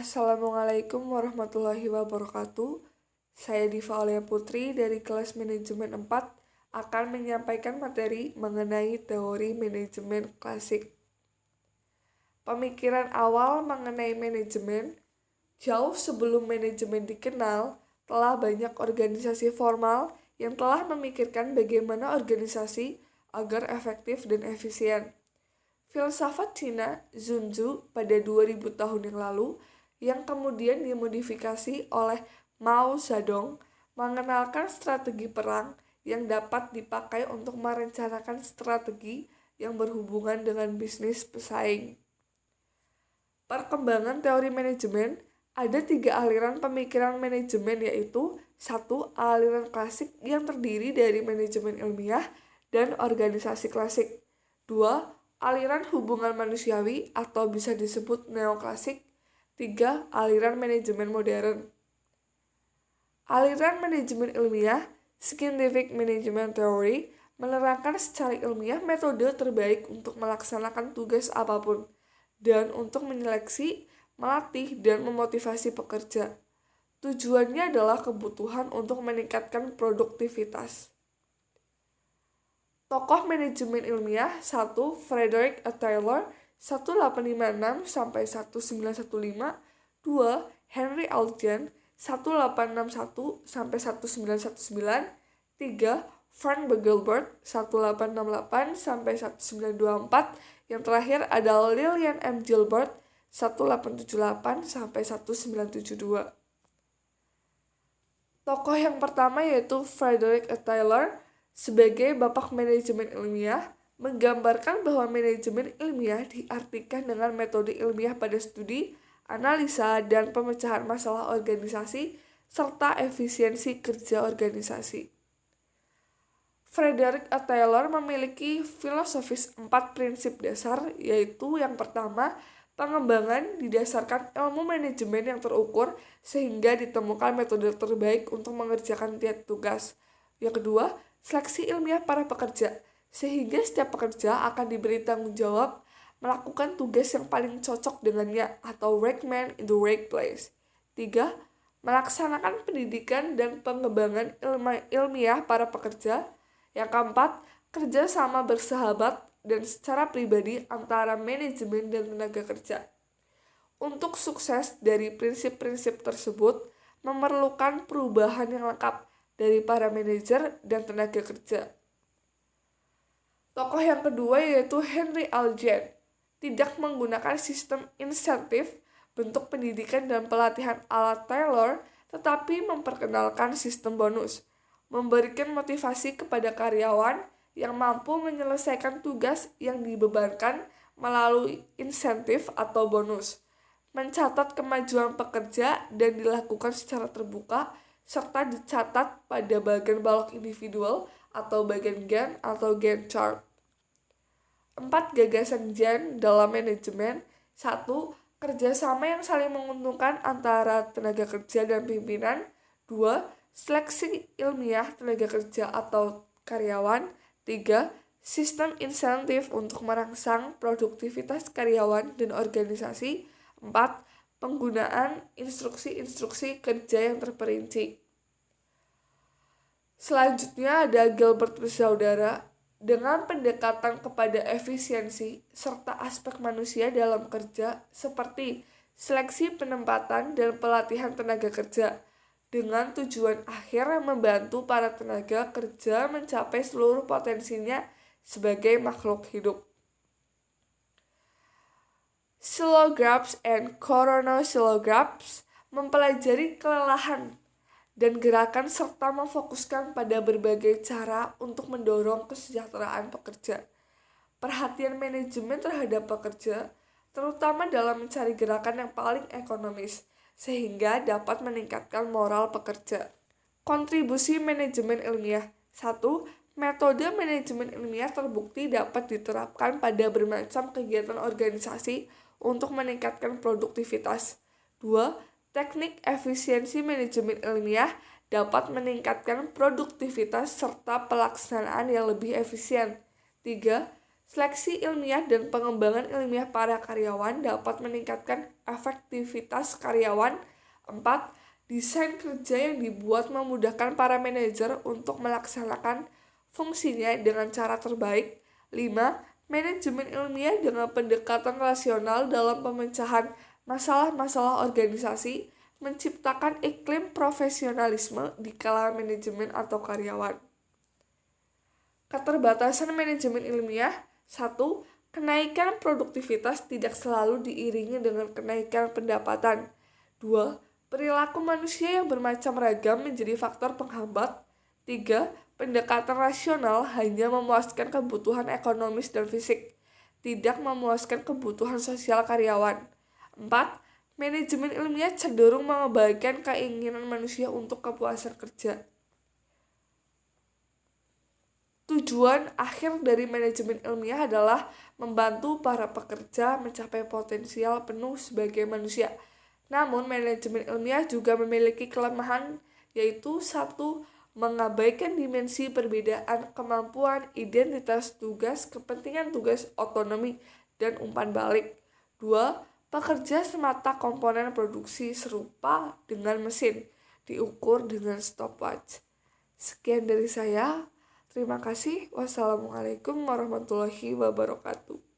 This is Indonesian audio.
Assalamualaikum warahmatullahi wabarakatuh. Saya Diva Aulia Putri dari kelas manajemen 4 akan menyampaikan materi mengenai teori manajemen klasik. Pemikiran awal mengenai manajemen, jauh sebelum manajemen dikenal, telah banyak organisasi formal yang telah memikirkan bagaimana organisasi agar efektif dan efisien. Filsafat Cina Zunzu pada 2000 tahun yang lalu yang kemudian dimodifikasi oleh Mao Zedong mengenalkan strategi perang yang dapat dipakai untuk merencanakan strategi yang berhubungan dengan bisnis pesaing. Perkembangan teori manajemen, ada 3 aliran pemikiran manajemen, yaitu 1. Aliran klasik yang terdiri dari manajemen ilmiah dan organisasi klasik. 2. Aliran hubungan manusiawi atau bisa disebut neoklasik. 3. Aliran manajemen modern. Aliran manajemen ilmiah, Scientific Management Theory, menerangkan secara ilmiah metode terbaik untuk melaksanakan tugas apapun dan untuk menyeleksi, melatih, dan memotivasi pekerja. Tujuannya adalah kebutuhan untuk meningkatkan produktivitas. Tokoh manajemen ilmiah 1. Frederick A. Taylor 1856 sampai 1915, 2. Henry Allen 1861 sampai 1919, 3. Frank Gilbert 1868 sampai 1924, yang terakhir adalah Lillian M. Gilbert 1878 sampai 1972. Tokoh yang pertama yaitu Frederick A. Taylor sebagai bapak manajemen ilmiah menggambarkan bahwa manajemen ilmiah diartikan dengan metode ilmiah pada studi, analisa, dan pemecahan masalah organisasi serta efisiensi kerja organisasi. Frederick A. Taylor memiliki filosofis 4 prinsip dasar, yaitu yang pertama, pengembangan didasarkan ilmu manajemen yang terukur sehingga ditemukan metode terbaik untuk mengerjakan tiap tugas. Yang kedua, seleksi ilmiah para pekerja, sehingga setiap pekerja akan diberi tanggung jawab melakukan tugas yang paling cocok dengannya atau right man in the right place. 3. Melaksanakan pendidikan dan pengembangan ilmiah para pekerja. Yang keempat, kerja sama bersahabat dan secara pribadi antara manajemen dan tenaga kerja. Untuk sukses dari prinsip-prinsip tersebut memerlukan perubahan yang lengkap dari para manajer dan tenaga kerja. Tokoh yang kedua yaitu Henry Allen, tidak menggunakan sistem insentif, bentuk pendidikan dan pelatihan ala Taylor, tetapi memperkenalkan sistem bonus, memberikan motivasi kepada karyawan yang mampu menyelesaikan tugas yang dibebankan melalui insentif atau bonus, mencatat kemajuan pekerja dan dilakukan secara terbuka, serta dicatat pada bagian balok individual atau bagian Gantt atau Gantt chart. 4 gagasan Jen dalam manajemen. 1. Kerjasama yang saling menguntungkan antara tenaga kerja dan pimpinan. 2. Seleksi ilmiah tenaga kerja atau karyawan. 3. Sistem insentif untuk merangsang produktivitas karyawan dan organisasi. 4. Penggunaan instruksi-instruksi kerja yang terperinci. Selanjutnya ada Gilbert bersaudara dengan pendekatan kepada efisiensi serta aspek manusia dalam kerja seperti seleksi penempatan dan pelatihan tenaga kerja dengan tujuan akhir membantu para tenaga kerja mencapai seluruh potensinya sebagai makhluk hidup. Silographs and chronosylographs mempelajari kelelahan dan gerakan serta memfokuskan pada berbagai cara untuk mendorong kesejahteraan pekerja. Perhatian manajemen terhadap pekerja, terutama dalam mencari gerakan yang paling ekonomis, sehingga dapat meningkatkan moral pekerja. Kontribusi manajemen ilmiah. 1. Metode manajemen ilmiah terbukti dapat diterapkan pada bermacam kegiatan organisasi untuk meningkatkan produktivitas. 2. Teknik efisiensi manajemen ilmiah dapat meningkatkan produktivitas serta pelaksanaan yang lebih efisien. 3. Seleksi ilmiah dan pengembangan ilmiah para karyawan dapat meningkatkan efektivitas karyawan. 4. Desain kerja yang dibuat memudahkan para manajer untuk melaksanakan fungsinya dengan cara terbaik. 5. Manajemen ilmiah dengan pendekatan rasional dalam pemecahan masalah-masalah organisasi menciptakan iklim profesionalisme di kalangan manajemen atau karyawan. Keterbatasan manajemen ilmiah. 1. Kenaikan produktivitas tidak selalu diiringi dengan kenaikan pendapatan. 2. Perilaku manusia yang bermacam ragam menjadi faktor penghambat. 3. Pendekatan rasional hanya memuaskan kebutuhan ekonomis dan fisik, tidak memuaskan kebutuhan sosial karyawan. 4. Manajemen ilmiah cenderung mengabaikan keinginan manusia untuk kepuasan kerja. Tujuan akhir dari manajemen ilmiah adalah membantu para pekerja mencapai potensial penuh sebagai manusia. Namun, manajemen ilmiah juga memiliki kelemahan, yaitu 1. Mengabaikan dimensi perbedaan kemampuan, identitas tugas, kepentingan tugas, otonomi, dan umpan balik. 2. Pekerja semata komponen produksi serupa dengan mesin, diukur dengan stopwatch. Sekian dari saya. Terima kasih. Wassalamualaikum warahmatullahi wabarakatuh.